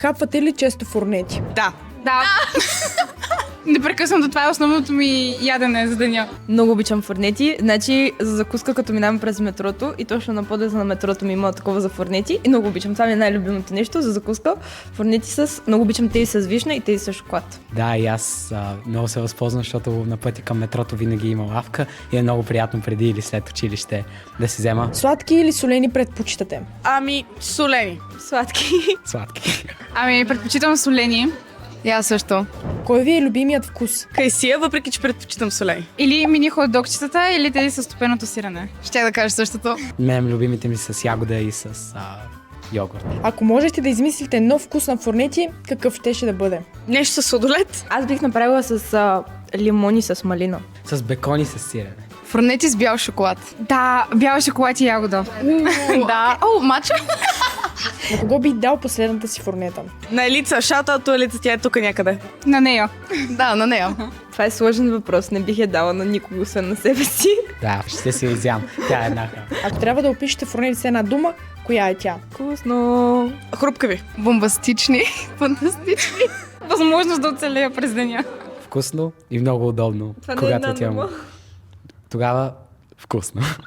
Хапвате ли често фурнети? Да. Да. Непрекъснато това е основното ми ядене за деня. Много обичам фурнети. Значи за закуска, като минавам през метрото и точно на подлеза на метрото ми има такова за фурнети и много обичам. Това ми е най-любимото нещо за закуска. Фурнети много обичам тези с вишна и тези с шоколад. Да, и аз много се възползвам, защото на пътя към метрото винаги има лавка и е много приятно преди или след училище да си взема Сладки или солени предпочитате? Ами, солени. Сладки. сладки. Ами, предпочитам солени. И аз също. Кой ви е любимият вкус? Кайсия, въпреки че предпочитам солени. Или мини хот-догчетата, или тези с топеното сирене. Ще да кажа същото. Мен любимите ми с ягода и с йогурт. Ако можете да измислите нов вкус на фурнети, какъв щеше да бъде? Нещо с сладолет. Аз бих направила с лимони с малина. С бекон и с сирене. Фурнети с бял шоколад. Да, бял шоколад и ягода. Да. О, мача. На кого би дал последната си фурнета? На Елица, шаутаут Елица, тя е тук някъде. На нея. Да, на нея. Това е сложен въпрос. Не бих я дала на никого, освен на себе си. Да, ще си изям. Тя е еднака. Ако трябва да опишете фурнети с една дума, коя е тя? Вкусно. Хрупкави. Бомбастични. Фантастични. Възможност да оцелея през деня. Вкусно и много удобно, Това не е когато една отивам. дума. Тогава вкусно.